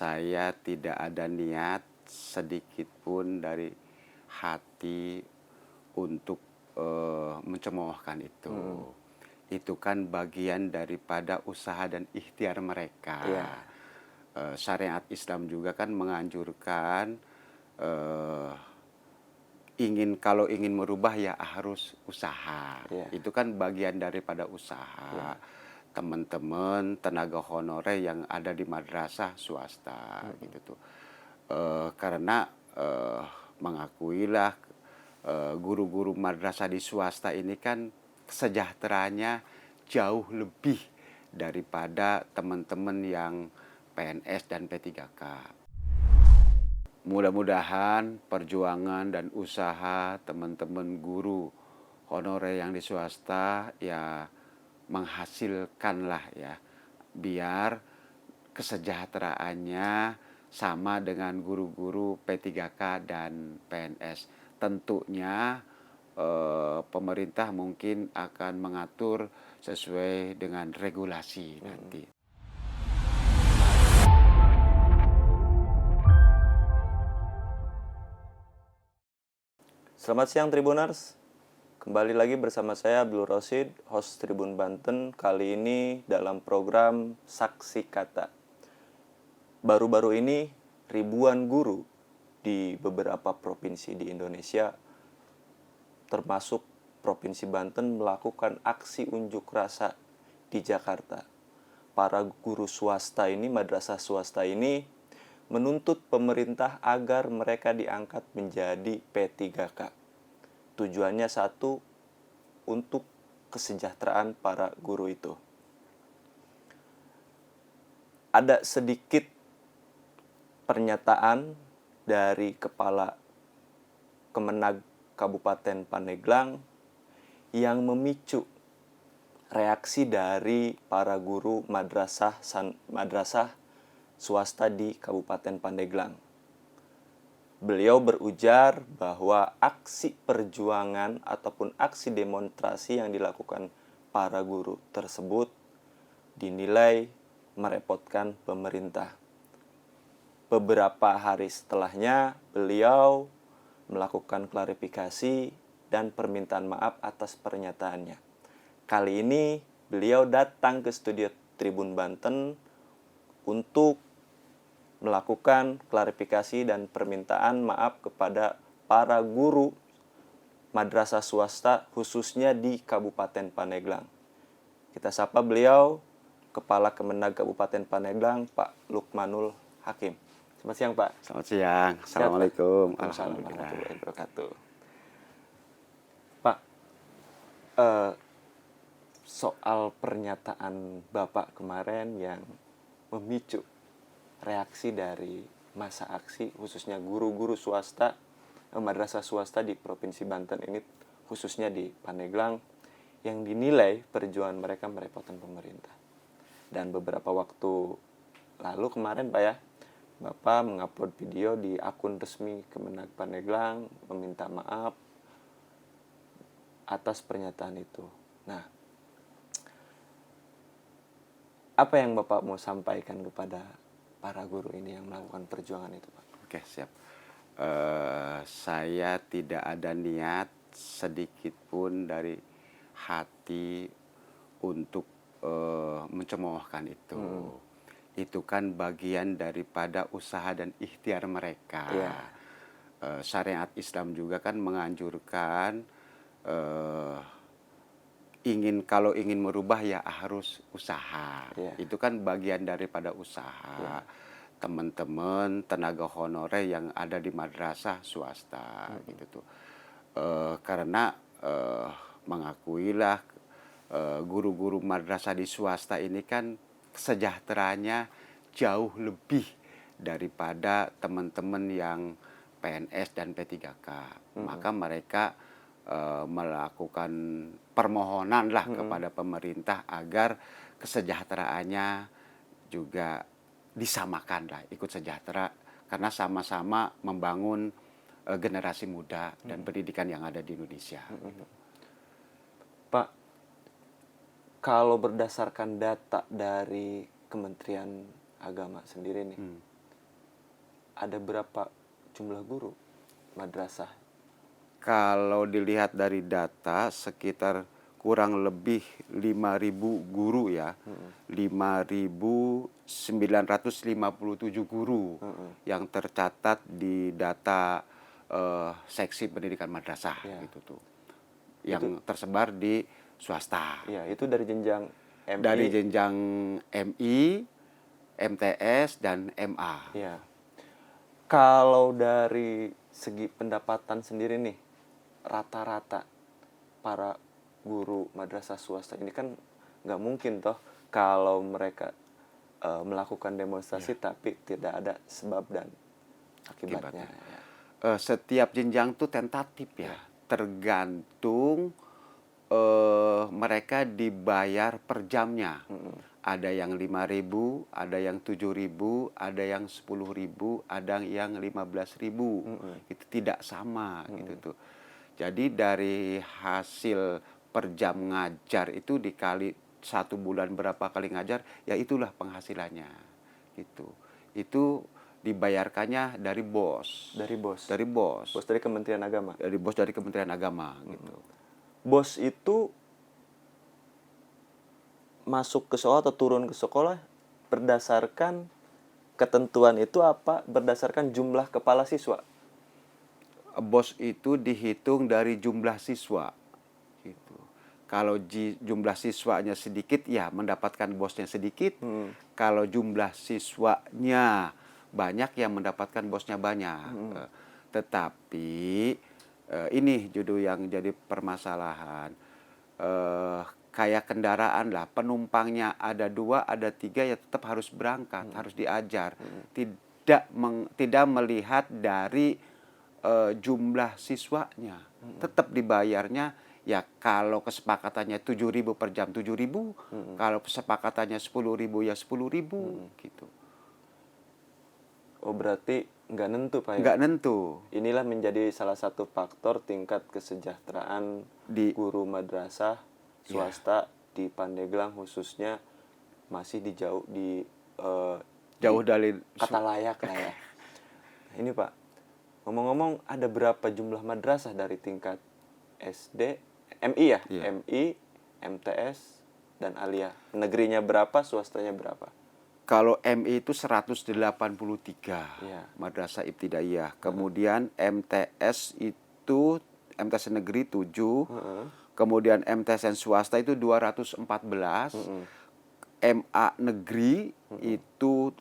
Saya tidak ada niat sedikit pun dari hati untuk mencemoohkan itu. Itu kan bagian daripada usaha dan ikhtiar mereka. Iya. Syariat Islam juga kan menganjurkan kalau ingin merubah ya harus usaha. Iya. Itu kan bagian daripada usaha. Teman-teman tenaga honorer yang ada di madrasah swasta gitu tuh. Karena mengakuilah guru-guru madrasah di swasta ini kan kesejahteraannya jauh lebih daripada teman-teman yang PNS dan P3K. Mudah-mudahan perjuangan dan usaha teman-teman guru honorer yang di swasta ya menghasilkanlah ya, biar kesejahteraannya sama dengan guru-guru P3K dan PNS. Tentunya pemerintah mungkin akan mengatur sesuai dengan regulasi nanti. Selamat siang Tribuners. Kembali lagi bersama saya Abdul Rosid, host Tribun Banten. Kali ini dalam program Saksi Kata. Baru-baru ini ribuan guru di beberapa provinsi di Indonesia, termasuk Provinsi Banten, melakukan aksi unjuk rasa di Jakarta. Para guru swasta ini, madrasah swasta ini, menuntut pemerintah agar mereka diangkat menjadi P3K. Tujuannya satu, untuk kesejahteraan para guru itu. Ada sedikit pernyataan dari Kepala Kemenag Kabupaten Pandeglang yang memicu reaksi dari para guru madrasah swasta di Kabupaten Pandeglang. Beliau berujar bahwa aksi perjuangan ataupun aksi demonstrasi yang dilakukan para guru tersebut dinilai merepotkan pemerintah. Beberapa hari setelahnya, beliau melakukan klarifikasi dan permintaan maaf atas pernyataannya. Kali ini, beliau datang ke studio Tribun Banten untuk melakukan klarifikasi dan permintaan maaf kepada para guru madrasah swasta khususnya di Kabupaten Pandeglang. Kita sapa beliau, Kepala Kemenag Kabupaten Pandeglang, Pak Lukmanul Hakim. Selamat siang, Pak. Selamat siang. Assalamualaikum. Alhamdulillah. Alhamdulillah. Pak, soal pernyataan Bapak kemarin yang memicu reaksi dari masa aksi, khususnya guru-guru swasta, madrasah swasta di Provinsi Banten ini, khususnya di Pandeglang, yang dinilai perjuangan mereka merepotkan pemerintah. Dan beberapa waktu lalu kemarin, Pak ya, Bapak mengupload video di akun resmi Kemenag Pandeglang meminta maaf atas pernyataan itu. Nah, apa yang Bapak mau sampaikan kepada para guru ini yang melakukan perjuangan itu, Pak? Oke, siap. Saya tidak ada niat sedikit pun dari hati untuk mencemoohkan itu. Itu kan bagian daripada usaha dan ikhtiar mereka. Iya. Syariat Islam juga kan menganjurkan kalau ingin merubah ya harus usaha. Iya. Itu kan bagian daripada usaha. Teman-teman tenaga honorer yang ada di madrasah swasta gitu tuh. Karena mengakuilah guru-guru madrasah di swasta ini kan kesejahteraannya jauh lebih daripada teman-teman yang PNS dan P3K. Maka mereka melakukan permohonan lah kepada pemerintah agar kesejahteraannya juga disamakan lah, ikut sejahtera, karena sama-sama membangun generasi muda dan pendidikan yang ada di Indonesia. Pak, kalau berdasarkan data dari Kementerian Agama sendiri nih, ada berapa jumlah guru madrasah? Kalau dilihat dari data sekitar kurang lebih 5.000 guru ya. 5.957 guru yang tercatat di data seksi pendidikan madrasah Ya. gitu tuh. Yang tersebar di swasta. Ya, itu dari jenjang MI. Dari jenjang MI, MTS dan MA. Ya. Kalau dari segi pendapatan sendiri nih, rata-rata para guru madrasah swasta ini kan nggak mungkin toh kalau mereka melakukan demonstrasi tapi tidak ada sebab dan akibatnya. Ya. Setiap jenjang tuh tentatif ya. Tergantung mereka dibayar per jamnya. Ada yang 5.000, ada yang 7.000, ada yang 10.000, ada yang 15.000. Itu tidak sama gitu tuh. Jadi dari hasil per jam ngajar itu dikali 1 bulan berapa kali ngajar, ya itulah penghasilannya. Gitu. Itu dibayarkannya dari bos. Dari bos. Dari bos. Bos dari Kementerian Agama. Dari bos dari Kementerian Agama gitu. Bos itu masuk ke sekolah atau turun ke sekolah berdasarkan ketentuan itu apa berdasarkan jumlah kepala siswa? Bos itu dihitung dari jumlah siswa gitu. Kalau jumlah siswanya sedikit ya mendapatkan bosnya sedikit. Kalau jumlah siswanya banyak ya mendapatkan bosnya banyak. Tetapi ini judul yang jadi permasalahan. Kayak kendaraan lah, penumpangnya ada 2, ada 3 ya tetap harus berangkat, harus diajar. Tidak melihat dari jumlah siswanya. Tetap dibayarnya ya kalau kesepakatannya 7.000 per jam 7.000, kalau kesepakatannya 10.000 ya 10.000 gitu. Oh, berarti nggak nentu Pak ya? Nggak nentu. Inilah menjadi salah satu faktor tingkat kesejahteraan Di guru madrasah swasta di Pandeglang khususnya masih jauh dari kata layak lah ya. Ini Pak, ngomong-ngomong ada berapa jumlah madrasah dari tingkat SD, MI ya? Iya. MI, MTS, dan Aliyah. Negerinya berapa, swastanya berapa? Kalau MI itu 183 Iya. Madrasah Ibtidaiyah. Kemudian MTS itu MTS negeri 7. Kemudian MTSN swasta itu 214. MA negeri itu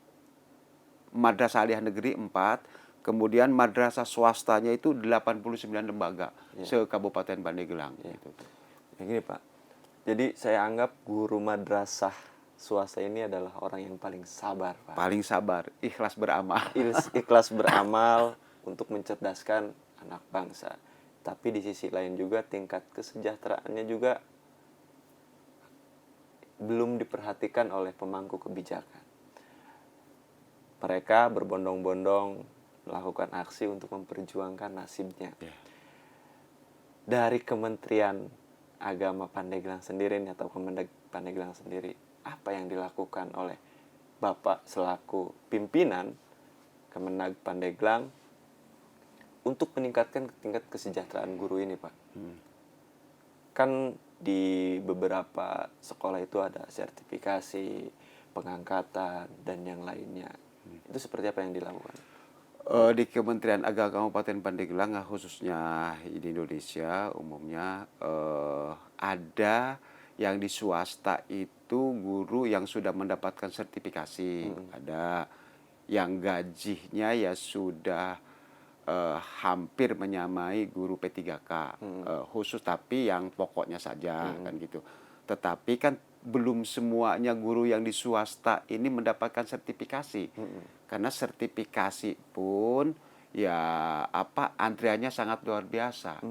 Madrasah Aliyah negeri 4. Kemudian madrasah swastanya itu 89 lembaga se-Kabupaten Pandeglang gitu. Ya gini Pak, jadi saya anggap guru madrasah swasta ini adalah orang yang paling sabar Pak. Paling sabar, ikhlas beramal. Ikhlas beramal untuk mencerdaskan anak bangsa. Tapi di sisi lain juga tingkat kesejahteraannya juga belum diperhatikan oleh pemangku kebijakan. Mereka berbondong-bondong melakukan aksi untuk memperjuangkan nasibnya. Dari Kementerian Agama Pandeglang sendiri atau Kemendag Pandeglang sendiri, apa yang dilakukan oleh Bapak selaku pimpinan Kemenag Pandeglang untuk meningkatkan tingkat kesejahteraan guru ini, Pak? Kan di beberapa sekolah itu ada sertifikasi, pengangkatan, dan yang lainnya. Itu seperti apa yang dilakukan? Di Kementerian Agama Kabupaten Pandeglang khususnya di Indonesia umumnya ada yang di swasta itu guru yang sudah mendapatkan sertifikasi, ada yang gajinya ya sudah hampir menyamai guru P3K khusus, tapi yang pokoknya saja kan gitu. Tetapi kan belum semuanya guru yang di swasta ini mendapatkan sertifikasi. Karena sertifikasi pun ya antriannya sangat luar biasa.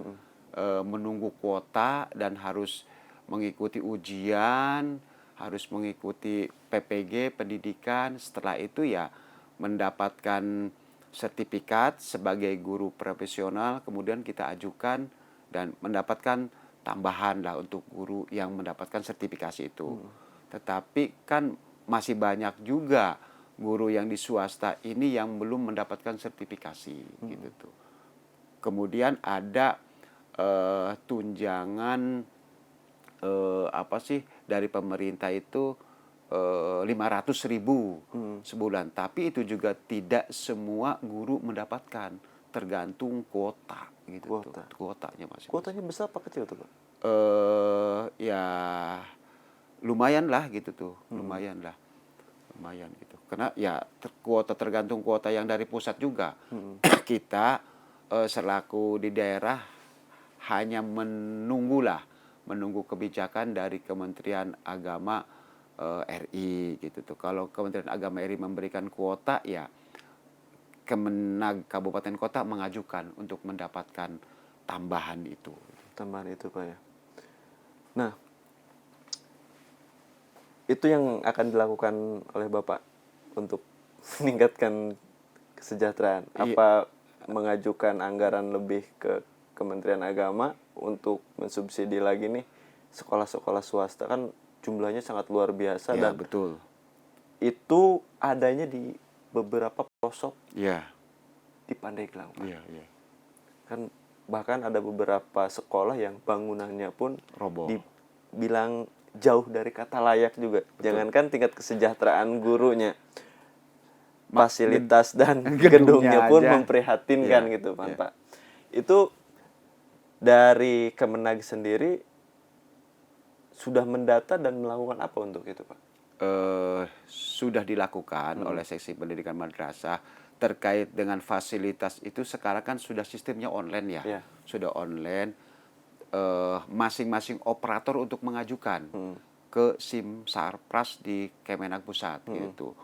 Menunggu kuota dan harus mengikuti ujian, harus mengikuti PPG pendidikan, setelah itu ya mendapatkan sertifikat sebagai guru profesional, kemudian kita ajukan dan mendapatkan tambahan lah untuk guru yang mendapatkan sertifikasi itu. Tetapi kan masih banyak juga guru yang di swasta ini yang belum mendapatkan sertifikasi gitu tuh. Kemudian ada tunjangan apa sih dari pemerintah itu 500.000 sebulan, tapi itu juga tidak semua guru mendapatkan, tergantung kuota gitu tuh, kuotanya masing-masing. Kuotanya besar apa kecil tuh Pak? Ya lumayan lah gitu tuh, lumayan gitu. Karena ya kuota tergantung kuota yang dari pusat juga. Kita selaku di daerah hanya menunggu kebijakan dari Kementerian Agama RI gitu tuh. Kalau Kementerian Agama RI memberikan kuota, ya Kemenag Kabupaten Kota mengajukan untuk mendapatkan tambahan itu. Tambahan itu Pak ya. Nah, itu yang akan dilakukan oleh Bapak untuk meningkatkan kesejahteraan. Apa mengajukan anggaran lebih ke Kementerian Agama untuk mensubsidi lagi nih sekolah-sekolah swasta, kan jumlahnya sangat luar biasa, Ya, dan betul. itu adanya di beberapa pelosok Ya, di Pandeglang, Pak. iya. Kan bahkan ada beberapa sekolah yang bangunannya pun Roboh. dibilang jauh dari kata layak juga. Jangankan tingkat kesejahteraan gurunya, fasilitas dan gedungnya pun aja memprihatinkan Ya, gitu kan ya. Pak. Itu dari Kemenag sendiri sudah mendata dan melakukan apa untuk itu Pak? Sudah dilakukan oleh seksi pendidikan madrasah terkait dengan fasilitas itu. Sekarang kan sudah sistemnya online ya, Ya. sudah online. Masing-masing operator untuk mengajukan ke Simsarpras di Kemenag Pusat gitu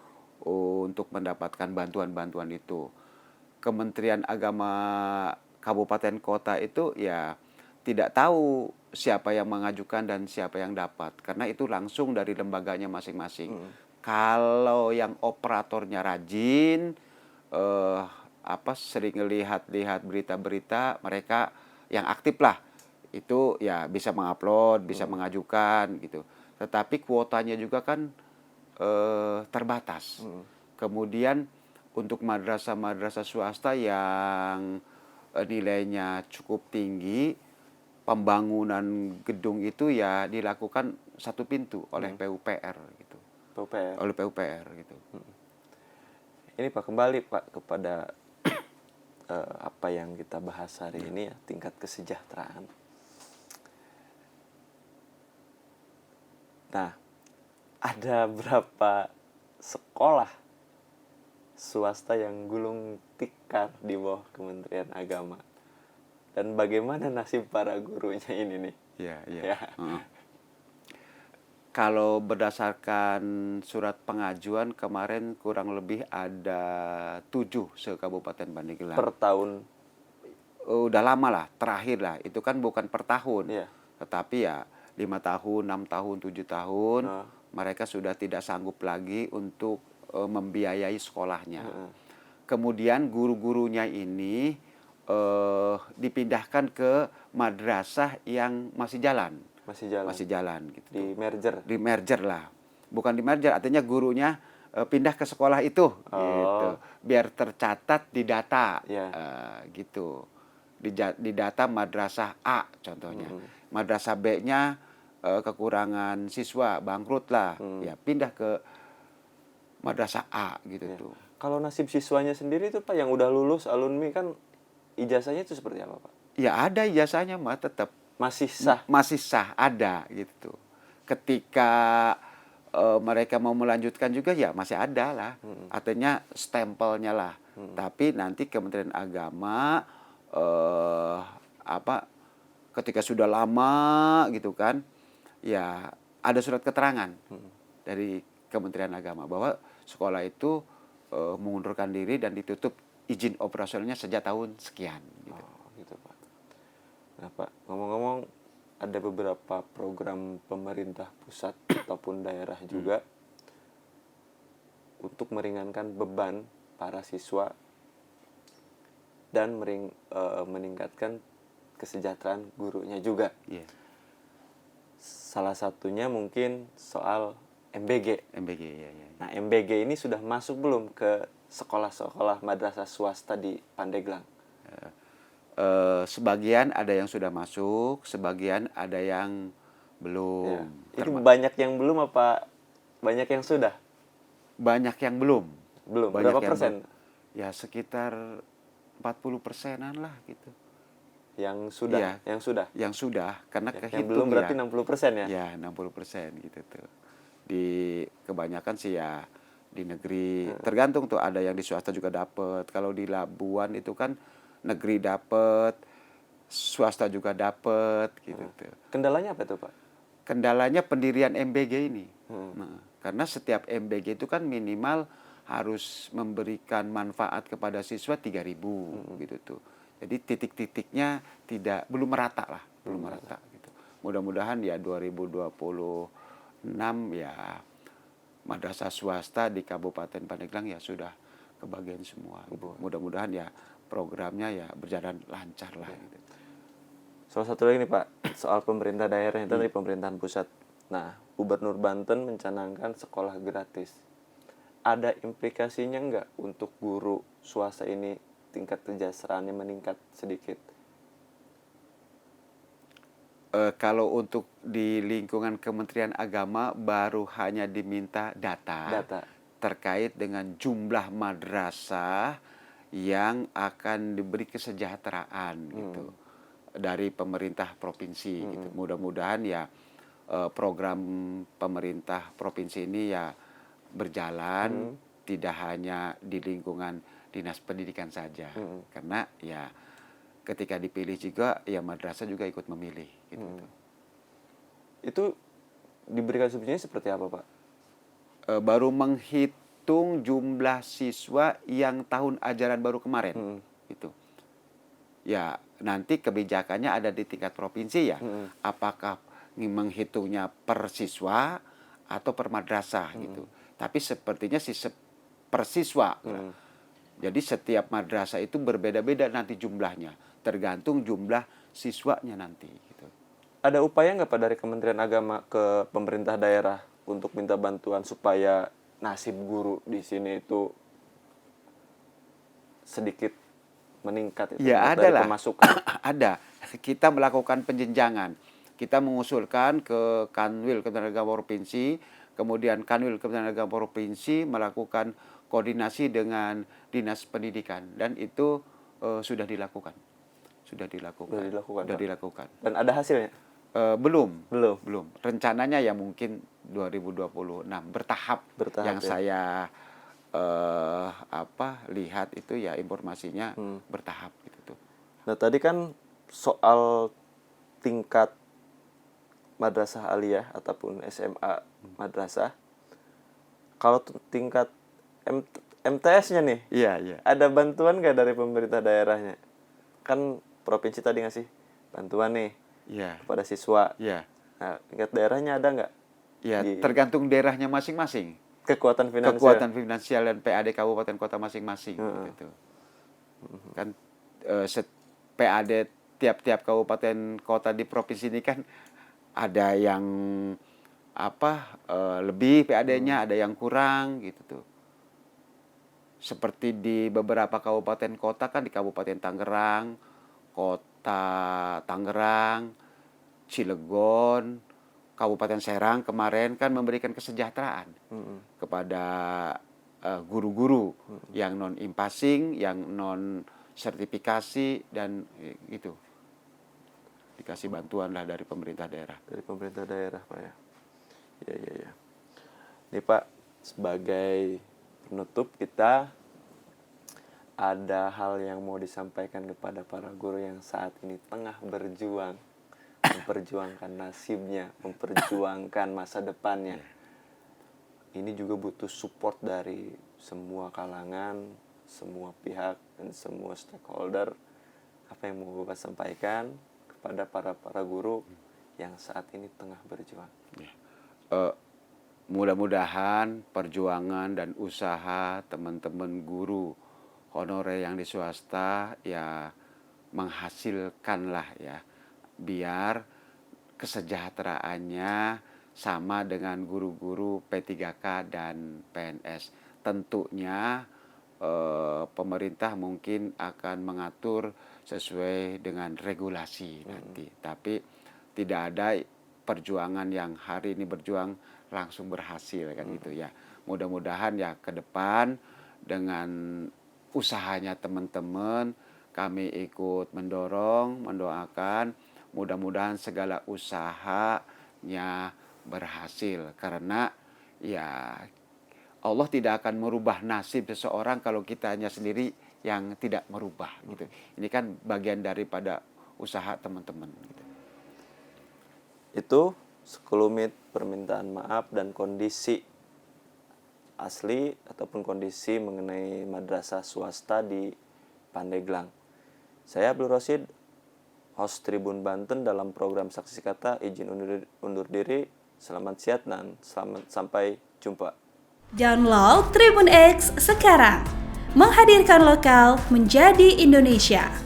untuk mendapatkan bantuan-bantuan itu. Kementerian Agama Kabupaten Kota itu ya tidak tahu siapa yang mengajukan dan siapa yang dapat, karena itu langsung dari lembaganya masing-masing. Kalau yang operatornya rajin, sering lihat-lihat berita-berita, mereka yang aktif lah, itu ya bisa mengupload, bisa mengajukan gitu. Tetapi kuotanya juga kan terbatas. Kemudian untuk madrasah-madrasah swasta yang nilainya cukup tinggi, pembangunan gedung itu ya dilakukan satu pintu oleh PUPR gitu. PUPR. Oleh PUPR gitu. Ini Pak, kembali Pak kepada apa yang kita bahas hari ini ya, tingkat kesejahteraan. Nah, ada berapa sekolah swasta yang gulung tikar di bawah Kementerian Agama? Dan bagaimana nasib para gurunya ini nih? Iya. Ya. Kalau berdasarkan surat pengajuan kemarin kurang lebih ada 7 se-Kabupaten Pandeglang. Per tahun. Udah lama lah, terakhir lah. Itu kan bukan per tahun. Iya. Tetapi ya 5 tahun, 6 tahun, 7 tahun, mereka sudah tidak sanggup lagi untuk membiayai sekolahnya. Kemudian guru-gurunya ini dipindahkan ke madrasah yang masih jalan. Masih jalan gitu. Di merger lah. Bukan di merger, artinya gurunya pindah ke sekolah itu gitu. Biar tercatat di data gitu. Di data madrasah A contohnya. Madrasah B-nya kekurangan siswa, bangkrut lah. Ya pindah ke madrasah A gitu tuh. Kalau nasib siswanya sendiri itu Pak yang udah lulus alumni, kan ijazahnya itu seperti apa Pak? Ya ada ijazahnya mah tetap. Masih sah? Masih sah, ada gitu. Ketika mereka mau melanjutkan juga ya masih ada lah. Artinya stempelnya lah. Tapi nanti Kementerian Agama ketika sudah lama gitu kan, ya ada surat keterangan dari Kementerian Agama bahwa sekolah itu mengundurkan diri dan ditutup izin operasionalnya sejak tahun sekian gitu. Gitu Pak. Nah Pak, ngomong-ngomong, ada beberapa program pemerintah pusat ataupun daerah juga untuk meringankan beban para siswa dan meningkatkan kesejahteraan gurunya juga. Yeah. Salah satunya mungkin soal MBG. MBG ya, ya. Nah, MBG ini sudah masuk belum ke sekolah-sekolah madrasah swasta di Pandeglang? Sebagian ada yang sudah masuk, sebagian ada yang Ya. belum. Itu banyak yang belum apa banyak yang sudah? Banyak yang belum. Belum. Banyak Berapa yang persen? Ya sekitar 40%-an lah gitu. Yang sudah, Iya. yang sudah. Yang sudah, karena Yang kehitung belum berarti ya. 60% ya? Ya 60% gitu tuh. Di kebanyakan sih ya di negeri. Tergantung tuh, ada yang di swasta juga dapat. Kalau di Labuan itu kan negeri dapat, swasta juga dapat gitu tuh. Kendalanya apa tuh, Pak? Kendalanya pendirian MBG ini. Hmm. Nah, karena setiap MBG itu kan minimal harus memberikan manfaat kepada siswa 3.000 gitu tuh. Jadi titik-titiknya belum merata lah, belum merata gitu. Mudah-mudahan ya 2026 ya madrasah swasta di Kabupaten Pandeglang ya sudah kebagian semua. Mudah-mudahan ya programnya ya berjalan lancar lah gitu. Salah satu lagi nih Pak, soal pemerintah daerah itu dari pemerintahan pusat. Nah, Gubernur Banten mencanangkan sekolah gratis. Ada implikasinya nggak untuk guru swasta ini tingkat kejajarannya meningkat sedikit? Kalau untuk di lingkungan Kementerian Agama baru hanya diminta data terkait dengan jumlah madrasah yang akan diberi kesejahteraan gitu dari pemerintah provinsi gitu. Mudah-mudahan ya program pemerintah provinsi ini ya berjalan tidak hanya di lingkungan dinas pendidikan saja, karena ya ketika dipilih juga ya madrasah juga ikut memilih gitu. Itu diberikan subsidinya seperti apa Pak? Baru menghitung jumlah siswa yang tahun ajaran baru kemarin gitu. Ya nanti kebijakannya ada di tingkat provinsi ya. Apakah menghitungnya per siswa atau per madrasah gitu. Tapi sepertinya sih per siswa. Jadi setiap madrasah itu berbeda-beda nanti jumlahnya, tergantung jumlah siswanya nanti gitu. Ada upaya nggak Pak dari Kementerian Agama ke pemerintah daerah untuk minta bantuan supaya nasib guru di sini itu sedikit meningkat itu Ya ada dari lah. pemasukan? Ada. Kita melakukan penjenjangan. Kita mengusulkan ke Kanwil Kementerian Agama Provinsi, kemudian Kanwil Kementerian Agama Provinsi melakukan koordinasi dengan Dinas Pendidikan, dan itu sudah dilakukan. Sudah dilakukan. Dan ada hasilnya? Belum. Belum. Rencananya ya mungkin 2026 bertahap yang ya. saya lihat itu ya informasinya bertahap gitu tuh. Nah tadi kan soal tingkat madrasah aliyah ataupun SMA madrasah, kalau tingkat MTS-nya nih, Iya. ada bantuan nggak dari pemerintah daerahnya? Kan provinsi tadi ngasih bantuan nih kepada siswa. Iya. Nah, tingkat daerahnya ada nggak? Ya, tergantung daerahnya masing-masing. Kekuatan finansial dan PAD kabupaten kota masing-masing gitu. Kan PAD tiap-tiap kabupaten kota di provinsi ini kan ada yang lebih PAD-nya, ada yang kurang gitu tuh. Seperti di beberapa kabupaten kota kan, di Kabupaten Tangerang, Kota Tangerang, Cilegon, Kabupaten Serang kemarin kan memberikan kesejahteraan kepada guru-guru yang non impasing, yang non sertifikasi, dan gitu. Dikasih bantuan lah dari pemerintah daerah. Dari pemerintah daerah Pak ya. Iya. Nih Pak, sebagai penutup kita ada hal yang mau disampaikan kepada para guru yang saat ini tengah berjuang, memperjuangkan nasibnya, memperjuangkan masa depannya. Ini juga butuh support dari semua kalangan, semua pihak, dan semua stakeholder. Apa yang mau Bapak sampaikan kepada para guru yang saat ini tengah berjuang? Mudah-mudahan perjuangan dan usaha teman-teman guru honorer yang di swasta ya menghasilkanlah ya, biar kesejahteraannya sama dengan guru-guru P3K dan PNS. Tentunya pemerintah mungkin akan mengatur sesuai dengan regulasi nanti. Tapi tidak ada perjuangan yang hari ini berjuang langsung berhasil kan gitu ya. Mudah-mudahan ya ke depan dengan usahanya teman-teman kami ikut mendorong, mendoakan mudah-mudahan segala usahanya berhasil karena ya Allah tidak akan merubah nasib seseorang kalau kitanya sendiri yang tidak merubah gitu. Ini kan bagian daripada usaha teman-teman gitu. Itu sekelumit permintaan maaf dan kondisi asli ataupun kondisi mengenai madrasah swasta di Pandeglang. Saya Abdul Rosid, host Tribun Banten dalam program Saksi Kata, izin undur diri. Selamat siang dan selamat sampai jumpa. Download Tribun X sekarang, menghadirkan lokal menjadi Indonesia.